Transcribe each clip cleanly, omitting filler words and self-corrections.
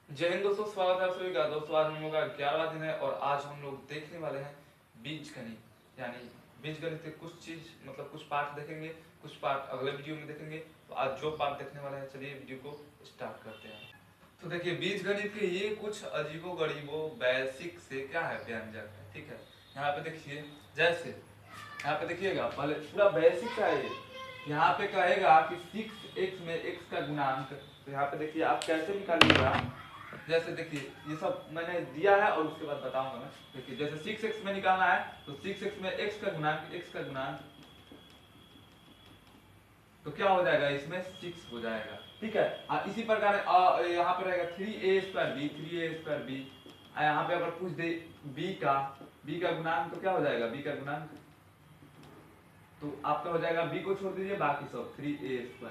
जय हिंद दोस्तों, स्वागत है आप सभी का। दोस्तों आज हम लोग का 11वां दिन है और आज हम लोग देखने वाले हैं बीजगणित। यानी बीजगणित के कुछ चीज मतलब कुछ पार्ट देखेंगे, कुछ पार्ट अगले वीडियो में देखेंगे। तो आज जो पार्ट देखने वाले हैं, चलिए वीडियो को स्टार्ट करते हैं। तो देखिए बीजगणित के ये कुछ अजीबो गरीबो बेसिक से क्या है व्यंजक है, ठीक है। यहाँ पे देखिए, जैसे यहाँ पे देखिएगा, पहले पूरा बेसिक का है ये। यहाँ पे कहेगा कि 6x में x का गुणांक, तो यहाँ पे देखिए आप कैसे निकालिएगा। जैसे देखिए ये सब मैंने दिया है और उसके बाद बताऊंगा मैं। देखिए जैसे 6x में निकालना है तो 6x में x का गुणांक तो क्या हो जाएगा, इसमें 6 हो जाएगा, ठीक है। इसी प्रकार यहाँ पे रहेगा 3a² b यहाँ पे अगर पूछ दे b का गुणांक तो क्या हो जाएगा, b का गुणांक तो आपका हो जाएगा, b को छोड़ दीजिए बाकी सब 3a²।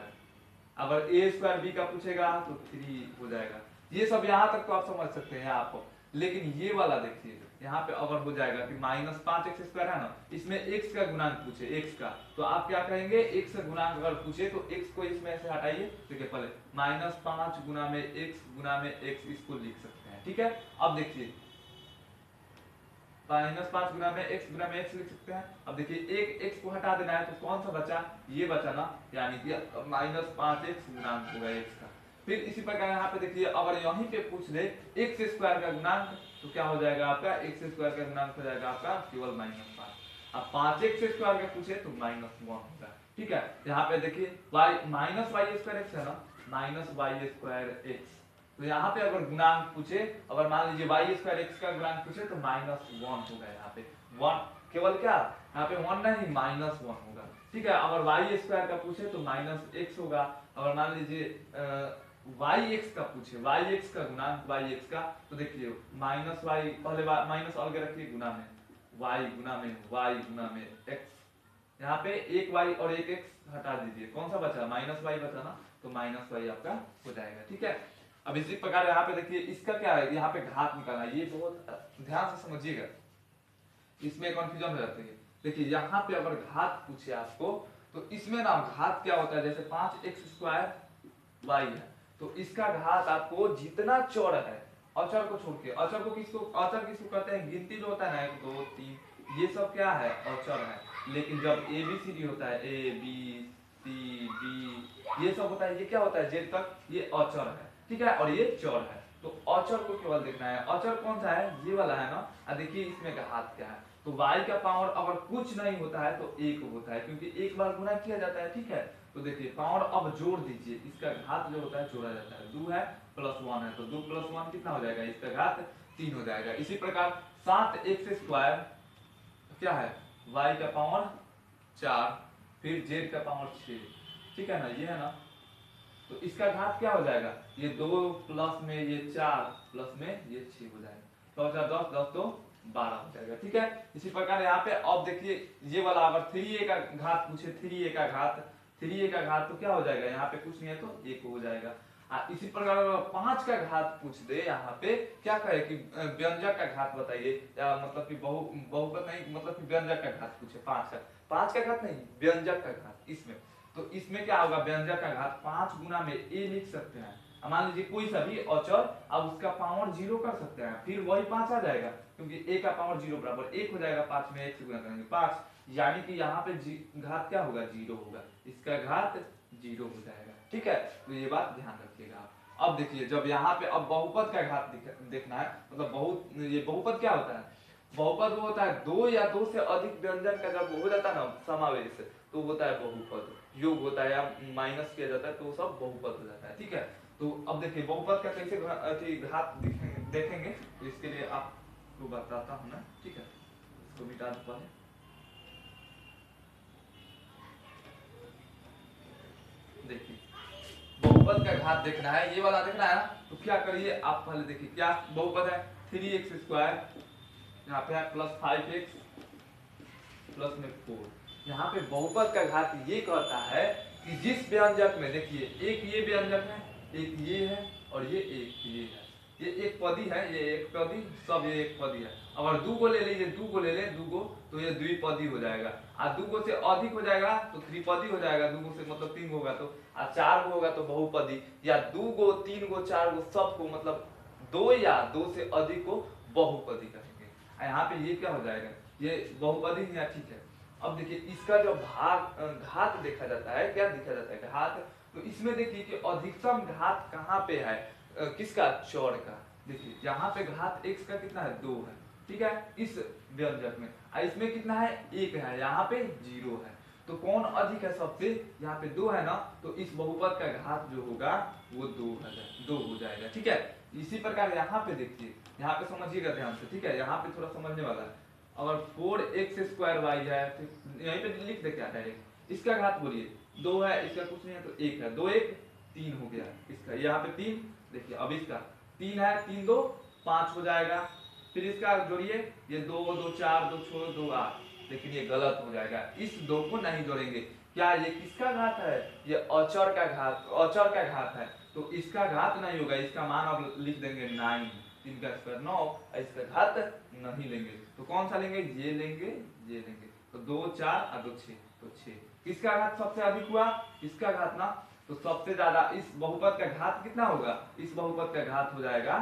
अगर a² b का पूछेगा तो 3 हो जाएगा। ये सब यहाँ तक तो आप समझ सकते हैं आपको, लेकिन ये वाला देखिए यहाँ पे अगर हो जाएगा कि -5x² है ना, इसमें x का गुणांक पूछे, x का, तो आप क्या कहेंगे, x का गुणांक अगर पूछे तो x को इसमें से हटाइए। देखिए पहले -5 गुना में x इसको लिख सकते हैं, ठीक है। अब देखिए -5 गुना में x लिख सकते हैं। अब देखिए एक x को हटा देना है तो कौन सा बचा, ये बचा ना, यानी कि -5x गुणांक होगा x का। फिर इसी प्रकार यहाँ पे देखिए अगर यहीं पे पूछ ले x² का गुणांक तो क्या हो जाएगा आपका, x² का गुणांक हो जाएगा आपका केवल -5। अब 5x² का पूछे तो -1 होगा, ठीक है। यहाँ पे देखिए y -y²x है ना, -y²x, तो यहाँ पे अगर गुणांक पूछे, अगर मान लीजिए y² x का गुणांक पूछे तो -1 होगा। यहाँ पे 1 केवल क्या, यहाँ पे 1 नहीं -1 होगा, ठीक है। अगर y² का पूछे तो -x होगा। अगर मान लीजिए yx का पूछे, yx का गुणांक yx का, तो देखिए -y पहले माइनस अलग रखिए, गुना में y गुना में x, यहाँ पे एक y और एक x हटा दीजिए, कौन सा बचा, -y बचा ना, तो -y आपका हो जाएगा, ठीक है। अब इसी प्रकार यहाँ पे देखिए इसका क्या है, यहाँ पे घात निकालना है, ये बहुत ध्यान से समझिएगा, इसमें कंफ्यूजन हो जाती है। देखिए यहाँ पे अगर घात पूछे आपको तो इसमें ना घात क्या होता है, जैसे 5x² y है तो इसका घात आपको जितना चौड़ है, अचर को छोड़ के, अचर किसको कहते हैं, गिनती जो होता है ना 1 2 3, ये सब क्या है, अचर है। लेकिन जब ABCD होता है, ABCD ये सब होता है, ये क्या होता है, जेड तक, ये अचर है, ठीक है, और ये चौड़ है। तो अचर को केवल देखना है, अचर कौन सा है, ये वाला है ना। देखिए इसमें का हाथ क्या है, तो y का पावर अगर कुछ नहीं होता है तो 1 होता है, क्योंकि एक बार गुना किया जाता है, ठीक है। तो देखिए पावर अब जोड़ दीजिए, इसका घात जो होता है जोड़ा जाता है, 2 है +1 है तो 2 + 1 कितना हो जाएगा, इसका घात 3 हो जाएगा। इसी प्रकार 7x² क्या है, y का पावर 4 फिर z का पावर 6, ठीक है ना, ये है ना। तो इसका घात क्या हो जाएगा, ये 2 प्लस में ये 4 प्लस में ये 6 हो जाएगा, तो 10 10 तो 12 हो जाएगा, ठीक है। इसी प्रकार यहाँ पे अब देखिए ये वाला अगर 3a का घात पूछे, 3a का घात तो क्या हो जाएगा, यहाँ पे कुछ नहीं है तो 1 हो जाएगा। इसी प्रकार 5 का घात पूछ दे, यहाँ पे क्या कहे कि व्यंजक का घात बताइए, या मतलब कि बहुपद नहीं, मतलब कि व्यंजक का घात पूछे, 5 का घात नहीं, व्यंजक का घात इसमें, तो इसमें क्या होगा, व्यंजक का घात 5 गुना में a लिख सकते हैं। मान लीजिए कोई सा भी अचर, अब उसका पावर 0 कर सकते हैं, फिर वही 5 आ जाएगा, क्योंकि a का पावर 0 बराबर 1 हो जाएगा, 5 में 1 से गुना करेंगे 5, यानी कि यहाँ पे घात क्या होगा, 0 होगा, इसका घात 0 हो जाएगा, ठीक है। तो ये बात ध्यान रखिएगा आप। अब देखिए जब यहाँ पे अब बहुपद का घात देखना है, मतलब ये बहुपद क्या होता है, बहुपद वो होता है 2 या 2 से अधिक व्यंजन का जब हो जाता है ना समावेश, तो होता है बहुपद, योग होता है या माइनस किया जाता है तो सब बहुपद हो जाता है, ठीक है। तो अब देखिए बहुपद का कैसे घात देखेंगे, तो इसके लिए आपको बताता हूं मैं, ठीक है। इसको मिटा दो पहले। देखिए बहुपद का घात देखना है, ये वाला देखना है ना, तो क्या करिए आप पहले देखिए क्या बहुपद है, 3x², यहाँ पे है +5x प्लस में 4। यहाँ पे बहुपद का घात ये कहता है कि जिस व्यंजक में, देखिए एक ये व्यंजक है, एक ये है और ये एक ये है, ये एक पदी है, ये एक पदी, सब ये एक पदी है। अगर 2 को ले लीजिए, 2 को ले ले 2 को, तो ये द्विपदी हो जाएगा। 2 को से अधिक हो जाएगा तो त्रिपदी हो जाएगा, 2 को से मतलब 3 होगा तो, 4 को होगा तो बहुपदी, या 2 को 3 को 4 को सबको मतलब दो या दो से अधिक को बहुपदी कहेंगे। यहाँ पे ये क्या हो जाएगा, ये बहुपदी है, ठीक है। अब देखिए इसका जो भाग घात देखा जाता है, क्या देखा जाता है, घात। तो इसमें देखिए कि अधिकतम घात कहाँ पे है, किसका, चौड़ का। देखिए यहाँ पे घात x का कितना है, 2 है, ठीक है, इस व्यंजक में। इसमें कितना है, 1 है, यहाँ पे 0 है। तो कौन अधिक है सबसे, यहाँ पे 2 है ना, तो इस बहुपद का घात जो होगा वो 2 हो जाएगा, ठीक है। इसी प्रकार यहाँ पे देखिए, यहाँ पे समझिएगा ध्यान से, ठीक है, यहाँ पे थोड़ा समझने वाला है। अगर 4x² y है, तो यहीं पे लिख दे क्या डायरेक्ट, इसका घात बोलिए 2 है, इसका कुछ नहीं है तो 1 है, 2 1 3 हो गया इसका, यहाँ पे 3। देखिए अब इसका 3 है, 3 2 5 हो जाएगा। फिर इसका जोड़िए, ये 2 2 4 2 6 2 8, लेकिन ये गलत हो जाएगा, इस 2 को नहीं जोड़ेंगे। क्या ये किसका घात है, ये अचर का घात, अचर का घात है, तो इसका घात नहीं होगा, इसका मान अब लिख देंगे 9, 3 का स्क्वायर 9, इसका घात नहीं लेंगे। तो कौन सा लेंगे, ये लेंगे, ये लेंगे। तो 2 4 और 2 6, तो 6। किसका घात सबसे अधिक हुआ, इसका घात ना, तो सबसे ज्यादा इस बहुपद का घात कितना होगा, इस बहुपद का घात हो जाएगा,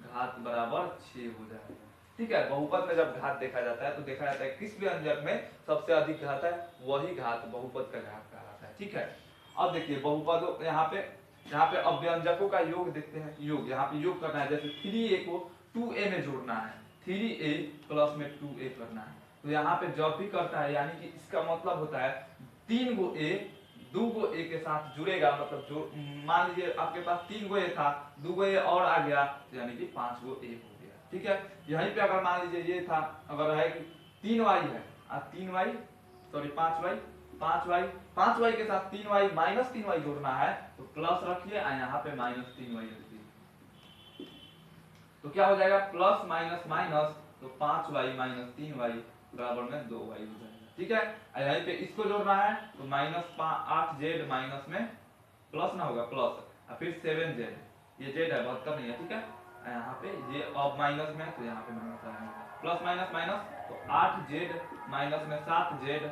घात बराबर 6 हो जाएगा, ठीक है। बहुपद में जब घात देखा जाता है तो देखा जाता है किस व्यंजक में सबसे अधिक घात है, वही घात बहुपद का घात कहलाता है, ठीक है। अब देखिए बहुपद यहाँ पे अब व्यंजकों का योग देखते हैं, योग यहाँ पे योग करना है, जैसे 3a को 2a में जोड़ना है, 3a प्लस में 2a करना है। तो यहाँ पे जब भी करता है, यानी कि इसका मतलब होता है 3 गो a 2 गो a के साथ जुड़ेगा, मतलब जो मान लीजिए आपके पास 3 गो a था, 2 गो a और आ गया, तो यानी कि 5 गो a हो गया, ठीक है। यहीं पे अगर मान लीजिए ये था, अगर है कि 3y है और 5y, सॉरी 5y के साथ 3y माइनस 3y जोड़ना है, तो प्लस रखिए और यहाँ पे माइनस 3y रखिए, तो क्या हो जाएगा, प्लस माइनस माइनस, तो 5y माइनस 3y बराबर में 2y हो जाएगा, ठीक है। यहीं पे इसको जोड़ना है, तो माइनस 8z माइनस में प्लस ना होगा, प्लस और फिर 7z, ये z है, बहुत कम नहीं है, ठीक है। यहाँ पे ये अब माइनस में, तो यहाँ पे माइनस आएगा, प्लस माइनस माइनस, तो 8z माइनस में 7z,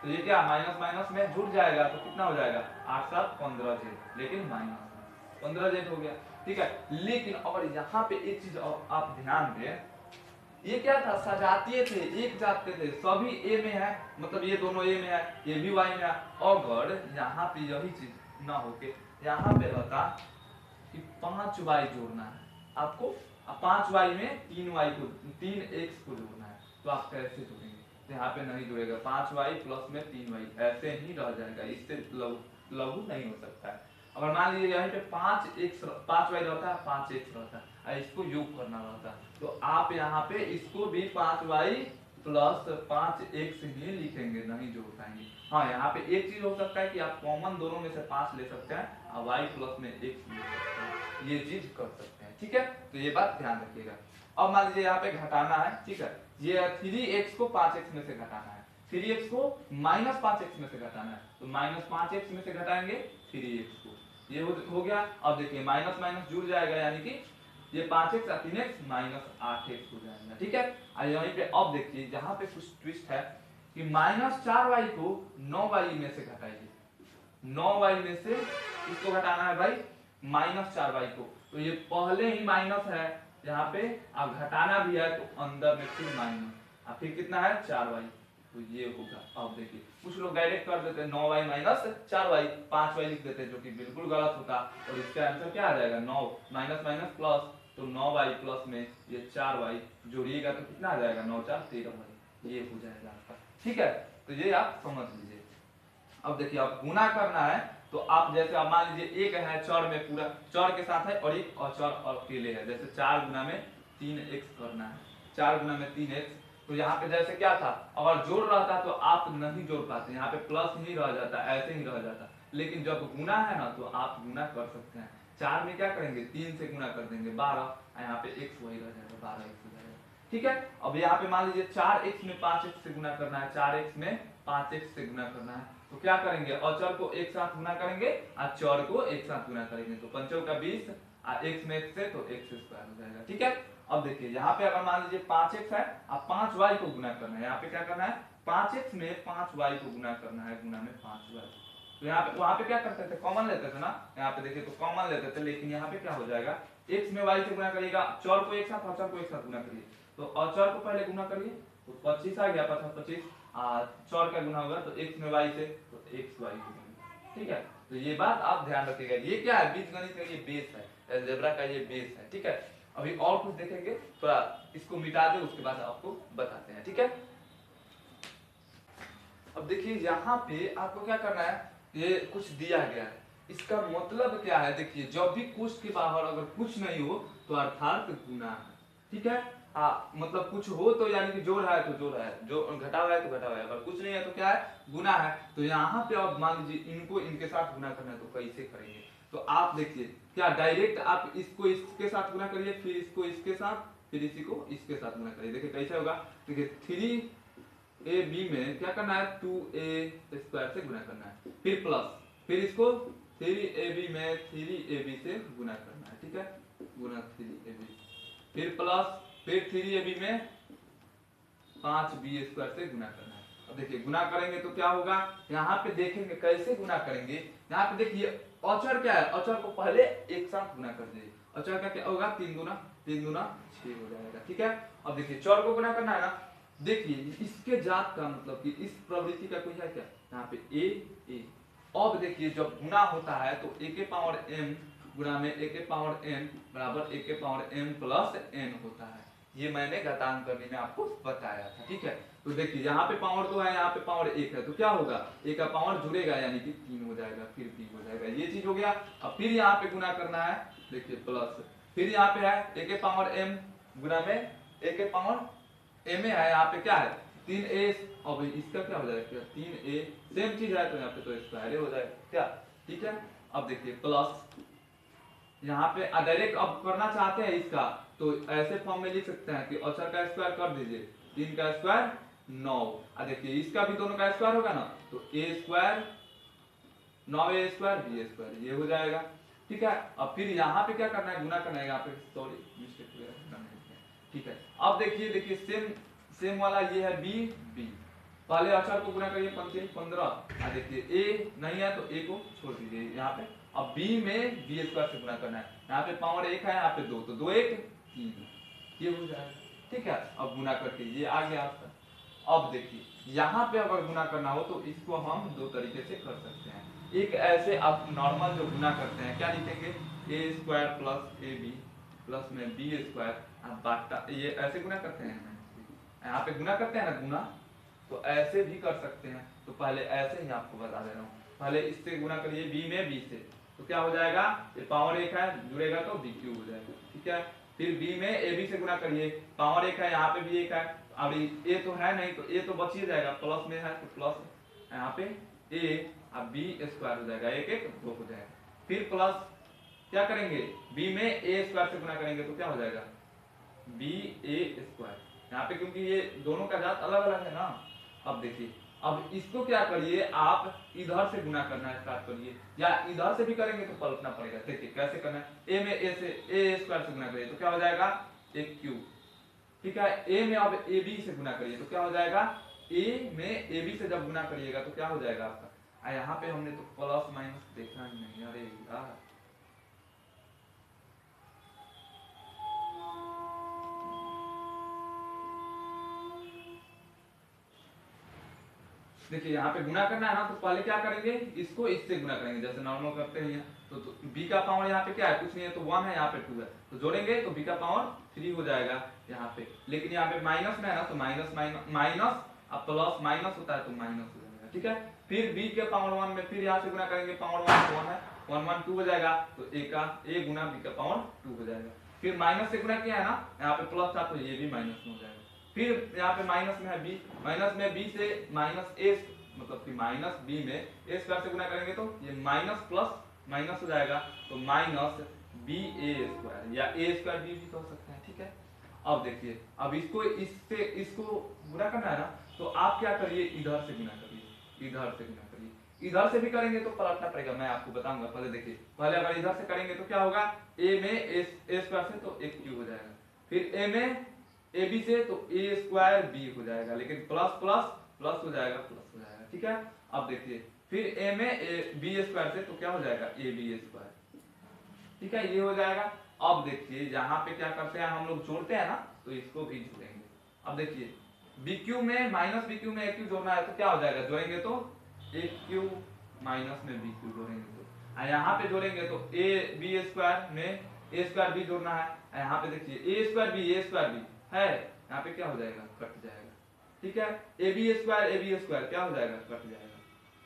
तो ये क्या माइनस माइनस में जुड़ जाएगा, तो कितना हो जाएगा, 8 7 15z, लेकिन माइनस 15z हो गया, ठीक है। लेकिन अगर यहाँ पे एक चीज आप ध्यान दें, ये क्या था, सजातीय थे, एक जाते थे, सभी a में है, मतलब ये दोनों a में है, ये भी y में है। अगर यहाँ पे यही चीज ना होके यहाँ पे रहता कि 5y जोड़ना है आपको, 5y में 3x को जोड़ना है, तो आप कैसे जोड़ेंगे, तो यहाँ पे नहीं जोड़ेगा, 5y प्लस में 3y ऐसे ही रह जाएगा, इससे लघु नहीं हो सकता है। अगर मान लीजिए यहाँ पे 5y रहता है, 5x रहता है, इसको योग करना रहता है, तो आप यहाँ पे इसको भी 5y प्लस 5x ही लिखेंगे, नहीं जोड़ पाएंगे। हाँ, यहाँ पे एक चीज हो सकता है कि आप कॉमन दोनों में से 5 ले सकते हैं और y प्लस में x ले सकते हैं, ये चीज कर सकते हैं, ठीक है। तो ये बात ध्यान रखिएगा। अब मान लीजिए यहाँ पे घटाना है, ठीक है, ये 3x को 5x में से घटाना है, 3x को माइनस 5x में से घटाना है, तो माइनस 5x में से घटाएंगे 3x को, ये हो गया। अब देखिए माइनस माइनस जुड़ जाएगा, यानी कि ये 5x और 3x माइनस 8x हो जाएगा, ठीक है। और यहीं पे अब देखिए जहां पे कुछ ट्विस्ट है कि माइनस 4y को 9y में से घटाइए, 9y में से इसको घटाना है भाई माइनस 4y को, तो ये पहले ही माइनस है यहाँ पे, अब घटाना भी है तो अंदर में फिर माइनस, और फिर कितना है 4y, तो ये होगा। अब देखिए कुछ लोग डायरेक्ट कर देते हैं 9y माइनस 4y, 5y लिख देते हैं, जो कि बिल्कुल गलत होता, और इसका आंसर क्या आ जाएगा, 9 माइनस माइनस प्लस, तो 9y प्लस में ये 4y जोड़िएगा तो कितना आ जाएगा, 9 4 13y, ये हो जाएगा आपका, ठीक है। तो ये आप समझ लीजिए। अब देखिए अब गुना करना है, तो आप जैसे अब मान लीजिए एक है चर में, पूरा चर के साथ है, और एक अचर अकेले है, जैसे 4 गुना में 3x करना है, 4 गुना में 3x, तो यहाँ पे जैसे क्या था, अगर जोड़ रहता तो आप नहीं जोड़ पाते, यहाँ पे प्लस ही रह जाता, ऐसे ही रह जाता, लेकिन जब गुना है ना तो आप गुना कर सकते हैं। 4 में क्या करेंगे, 3 से गुना कर देंगे 12, यहाँ पे x वही रह जाएगा, 12x हो जाएगा, ठीक है। अब यहाँ पे मान लीजिए 4x में 5x से गुना करना है, 4x में 5x से गुना करना है, तो क्या करेंगे, अचर को एक साथ गुना करेंगे और चर को एक साथ गुना करेंगे, तो 5 का 20 और x में x से, तो x स्क्वायर हो जाएगा, ठीक है। अब देखिए यहाँ पे अगर मान लीजिए 5x है और 5y को गुना करना है, यहाँ पे क्या करना है, 5x में 5y को गुना करना है, गुना में 5y, तो यहाँ पे वहां पे क्या करते थे, कॉमन लेते थे ना, यहाँ पे देखिए तो कॉमन लेते थे, लेकिन यहाँ पे क्या हो जाएगा, x में y से गुना करिएगा, चर को एक साथ अचर को एक साथ गुना करिए। तो अचर को पहले गुना करिए तो 25 आ गया, 25 25 चर का गुना होगा तो x में y से तो x y होगा। ठीक है, तो ये बात आप ध्यान रखिएगा। ये क्या है, बीजगणित का ये बेस है, अलजेब्रा का ये बेस है। ठीक है, अभी और कुछ देखेंगे, थोड़ा इसको मिटा दे उसके बाद आपको बताते हैं। ठीक है, अब देखिए यहाँ पे आपको क्या करना है, ये कुछ दिया गया है, इसका मतलब क्या है, देखिए जब भी कुछ के बाहर अगर कुछ नहीं हो तो अर्थात गुना है। ठीक है, मतलब कुछ हो तो यानी कि जोड़ है तो जोड़ है, जो घटा हुआ है तो घटा हुआ है, अगर कुछ नहीं है तो क्या है, गुना है। तो यहाँ पे अब मान लीजिए इनको इनके साथ गुना करना है तो कैसे करेंगे, तो आप देखिए क्या डायरेक्ट आप इसको इसके साथ गुना करिए, फिर इसको इसके साथ, फिर इसी को इसके साथ गुना करिए। देखिए कैसे होगा, देखिए 3ab में क्या करना है, 2a स्क्वायर से गुना करना है, फिर प्लस, फिर इसको 3ab में 3ab से गुना करना है। ठीक है, गुना 3ab, फिर प्लस, फिर 3ab में 5b स्क्वायर से गुना करना है। अब देखिए गुना करेंगे तो क्या होगा, यहाँ पे देखेंगे कैसे गुना करेंगे। यहाँ पे देखिए अचर क्या है, अचर को पहले एक साथ गुना कर दीजिए, अचर का क्या होगा, 3 दूना 6 हो जाएगा। ठीक है, अब देखिए चर को गुना करना है ना, देखिए इसके जात का मतलब कि इस प्रवृत्ति का कोई है क्या, यहाँ पे ए। अब देखिए जब गुना होता है तो a के पावर m गुना में a के पावर n बराबर a के पावर m प्लस n होता है। ये मैंने घटांक करने में आपको बताया था। ठीक है, तो देखिए यहाँ पे पावर 2 है, यहाँ पे पावर 1 है, तो क्या होगा, a का पावर जुड़ेगा यानी कि 3 हो जाएगा, फिर b हो जाएगा, ये चीज हो गया। अब फिर यहाँ पे गुना करना है, देखिए प्लस, फिर यहाँ पे है a के पावर m गुना में a के पावर m है, यहाँ पे क्या है 3a, अब इसका क्या हो जाएगा, 3a सेम चीज है तो यहाँ पे तो स्क्वायर हो जाएगा क्या। ठीक है, अब देखिए प्लस, यहाँ पे डायरेक्ट अब करना चाहते हैं इसका तो ऐसे फॉर्म में लिख सकते हैं कि अचर का स्क्वायर कर दीजिए, 3 का स्क्वायर 9, देखिए इसका भी दोनों का स्क्वायर होगा ना तो a square 9a square b square, ये हो जाएगा। ठीक है, अब फिर यहाँ पे क्या करना है, गुना करना है, यहाँ पे सॉरी मिस्टेक हो गया। ठीक है, अब देखिए सेम वाला ये है b, पहले अचर को गुना करिए, 15, देखिए a नहीं है तो a को छोड़ दीजिए यहाँ पे। अब b में b स्क्वायर से गुना करना है, यहाँ पे पावर 1 है, यहाँ पे 2, तो 2 1 3, ये हो जाएगा। ठीक है, अब गुना करके ये आ गया आपका। अब देखिए यहाँ पे अगर गुना करना हो तो इसको हम दो तरीके से कर सकते हैं। एक ऐसे आप नॉर्मल जो गुना करते हैं क्या लिखेंगे, a square plus ab plus में b स्क्वायर, आप बाटा ये ऐसे गुना करते हैं, यहाँ पे गुना करते हैं ना गुना, तो ऐसे भी कर सकते हैं। तो पहले ऐसे ही आपको बता दे रहा हूँ, पहले इससे गुना करिए b में b से, तो क्या हो जाएगा, ये पावर 1 है जुड़ेगा तो b क्यूब हो जाएगा। ठीक है, फिर b में ab से गुना करिए, पावर 1 है, यहाँ पे भी 1 है, अब a तो है नहीं तो a तो बच ही जाएगा, प्लस में है तो प्लस, यहाँ पे a अब b स्क्वायर हो जाएगा, 1 1 2 हो जाएगा। फिर प्लस क्या करेंगे, b में a स्क्वायर से गुना करेंगे तो क्या हो जाएगा, ba स्क्वायर, यहाँ पे क्योंकि ये दोनों का जात अलग अलग है ना। अब देखिए, अब इसको क्या करिए, आप इधर से गुना करना स्टार्ट करिए, या इधर से भी करेंगे तो पलटना पड़ेगा। देखिए कैसे करना है, a में a से a स्क्वायर से गुना करिए तो क्या हो जाएगा, एक क्यूब। ठीक है, a में अब ab से गुना करिए तो क्या हो जाएगा, a में ab से जब गुना करिएगा तो क्या हो जाएगा आपका, यहाँ पे हमने तो प्लस माइनस देखा ही नहीं, अरे यार देखिए यहाँ पे गुना करना है ना, तो पहले क्या करेंगे, इसको इससे गुना करेंगे जैसे नॉर्मल करते हैं। तो b का पावर यहाँ पे क्या है, कुछ नहीं है तो 1 है, यहाँ पे 2 है, तो जोड़ेंगे तो b का पावर 3 हो जाएगा यहाँ पे। लेकिन यहाँ पे माइनस में है ना, तो माइनस माइनस माइनस, अब प्लस माइनस होता है तो माइनस हो जाएगा। ठीक है, फिर b के पावर 1 में फिर यहाँ से गुना करेंगे, पावर 1 1 है, 1 1 2 हो जाएगा, तो a गुना b का पावर 2 हो जाएगा। फिर माइनस से गुना किया है ना, यहाँ पे प्लस था तो ये भी माइनस में हो जाएगा। फिर यहाँ पे माइनस में है b, माइनस में b से माइनस a, मतलब कि माइनस b में a स्क्वायर से गुना करेंगे तो ये माइनस प्लस माइनस हो जाएगा, तो माइनस b a स्क्वायर, या a स्क्वायर b भी कह सकते हैं। ठीक है, अब देखिए, अब इसको इससे इसको गुना करना है ना, तो आप क्या करिए, इधर से गुना करिए, इधर से गुना करिए। इधर से भी करेंगे तो पलटना पड़ेगा, मैं आपको बताऊंगा। पहले देखिए, पहले अगर इधर से करेंगे तो क्या होगा, a में a स्क्वायर से तो एक क्यूब हो जाएगा, फिर a में ab से तो a स्क्वायर b हो जाएगा, लेकिन प्लस प्लस प्लस हो जाएगा, प्लस हो जाएगा। ठीक है, अब देखिए फिर a में b स्क्वायर से तो क्या हो जाएगा, ab स्क्वायर। ठीक है, ये हो जाएगा। अब देखिए यहाँ पे क्या करते हैं हम लोग, जोड़ते हैं ना, तो इसको भी जोड़ेंगे। अब देखिए BQ में माइनस BQ में AQ जोड़ना है तो क्या हो जाएगा, जोड़ेंगे तो AQ माइनस में BQ जोड़ेंगे तो यहाँ पे जोड़ेंगे तो AB स्क्वायर में A स्क्वायर B जोड़ना है। यहाँ पे देखिए A स्क्वायर B है, यहाँ पे क्या हो जाएगा, कट जाएगा। ठीक है, AB स्क्वायर क्या हो जाएगा, कट जाएगा,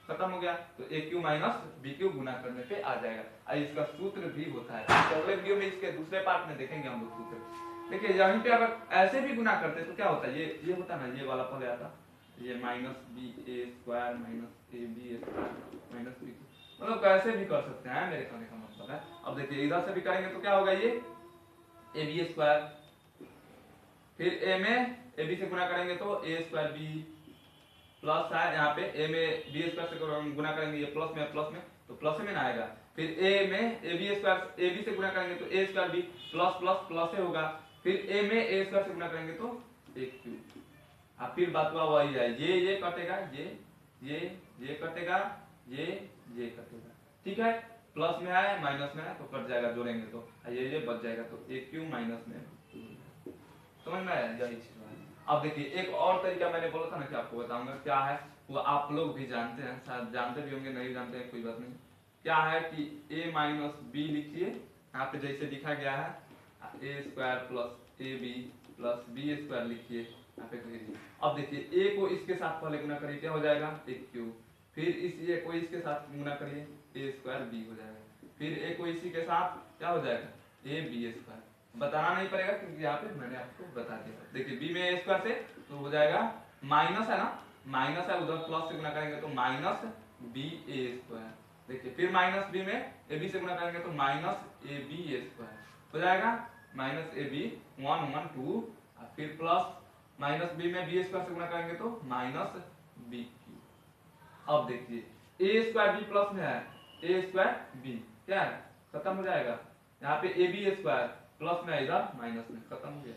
खत्म हो गया। तो AQ माइनस BQ गुना करने पे आ जाएगा। और इसका सूत्र भी होता है, अगले वीडियो में इसके दूसरे पार्ट में देखेंगे हम लोग सूत्र। देखिए यहीं पे अगर ऐसे भी गुना करते तो क्या होता है, ये होता ना, ये वाला पहले आता, ये minus BA square minus AB square minus BQ, मतलब कैसे भी कर सकते हैं, मेरे कहने का मतलब है। अब देखिए इधर से भी करेंगे तो क्या होगा, ये AB स्क्वायर, फिर A में AB से गुना करेंगे तो A स्क्वायर B प्लस है, यहाँ पे A में B स्क्वायर से गुना करेंगे, ये प्लस में तो प्लस में ना आएगा। फिर A में AB स्क्वायर AB से गुना करेंगे तो A square B plus plus plus होगा। फिर A में A स्क्वायर से गुना करेंगे तो AQ, अब फिर बात हुआ वही है, ये कटेगा, ये कटेगा, ये कटेगा। ठीक है, प्लस में है माइनस में है तो कट जाएगा, जोड़ेंगे तो ये बच जाएगा, तो AQ माइनस में, समझ में आया, यही चीज है। अब देखिए एक और तरीका मैंने बोला था ना कि आपको बताऊंगा, क्या है वो आप लोग भी जानते हैं, शायद जानते भी होंगे, नहीं जानते हैं कोई बात नहीं। क्या है कि A माइनस B लिखिए, यहाँ पे जैसे लिखा गया है A square plus AB plus B square लिखिए यहाँ पे कहिए। अब देखिए A को इसके साथ पहले गुना करिए, क्या हो जाएगा AQ, फिर इस A को इसके साथ गुना करिए A स्क्वायर B हो जाएगा, फिर A को इसी के साथ क्या हो जाएगा AB स्क्वायर, बताना नहीं पड़ेगा क्योंकि यहाँ पे मैंने आपको बता दिया। देखिए B में A स्क्वायर से तो हो जाएगा माइनस है ना, माइनस है, उधर प्लस से गुना करेंगे तो माइनस BA स्क्वायर। देखिए फिर माइनस B में AB से गुना करेंगे तो माइनस AB स्क्वायर हो जाएगा, माइनस AB 1 1 2, फिर प्लस माइनस B में B स्क्वायर से गुना करेंगे तो माइनस BQ। अब देखिए A स्क्वायर B प्लस में है, A स्क्वायर B क्या है, खत्म हो जाएगा। यहाँ पे AB स्क्वायर प्लस में, इधर माइनस में, खत्म हो गया।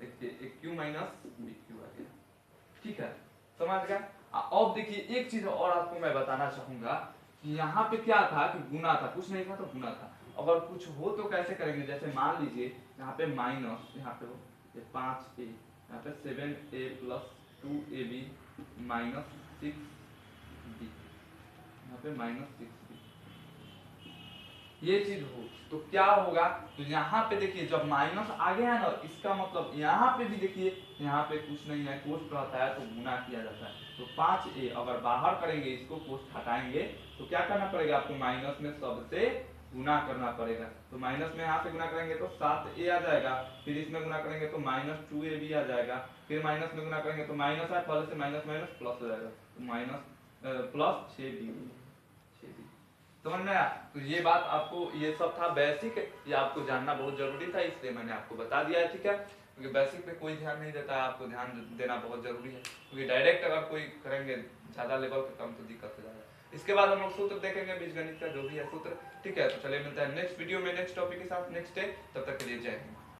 देखिए AQ माइनस BQ आ गया। ठीक है, समझ गया। अब देखिए एक चीज और आपको मैं बताना चाहूंगा कि यहाँ पे क्या था कि गुना था, कुछ नहीं था तो गुना था। अगर कुछ हो तो कैसे करेंगे, जैसे मान लीजिए यहाँ पे माइनस, यहाँ पे हो 5A, यहाँ पे 7A plus 2AB minus 6B, यहाँ पे माइनस 6B, ये चीज हो तो क्या होगा, तो यहाँ पे देखिए जब माइनस आ गया है ना, इसका मतलब यहाँ पे भी देखिए, यहाँ पे कुछ नहीं है, कोष्ट रहता है तो गुना किया जाता है। तो 5A अगर बाहर करेंगे, इसको कोष्ट हटाएंगे तो क्या करना पड़ेगा आपको, माइनस में सबसे गुना करना पड़ेगा। तो माइनस में यहाँ से गुना करेंगे तो 7A आ जाएगा, फिर इसमें गुना करेंगे तो माइनस 2AB आ जाएगा, फिर माइनस में गुना करेंगे तो माइनस है, पहले से माइनस माइनस प्लस हो जाएगा, तो माइनस प्लस 6B, समझ में आया। तो ये बात आपको, ये सब था बेसिक, ये आपको जानना बहुत जरूरी था, इसलिए मैंने आपको बता दिया है। ठीक है, क्योंकि बेसिक पे कोई ध्यान नहीं देता है, आपको ध्यान देना बहुत जरूरी है, क्योंकि डायरेक्ट अगर कोई करेंगे ज्यादा लेवल पे कम तो दिक्कत हो जाएगा। इसके बाद हम लोग सूत्र देखेंगे बीजगणित का जो भी है सूत्र। ठीक है, तो चलिए मिलता है नेक्स्ट वीडियो में नेक्स्ट टॉपिक के साथ नेक्स्ट डे, तब तक के लिए जय हिंद।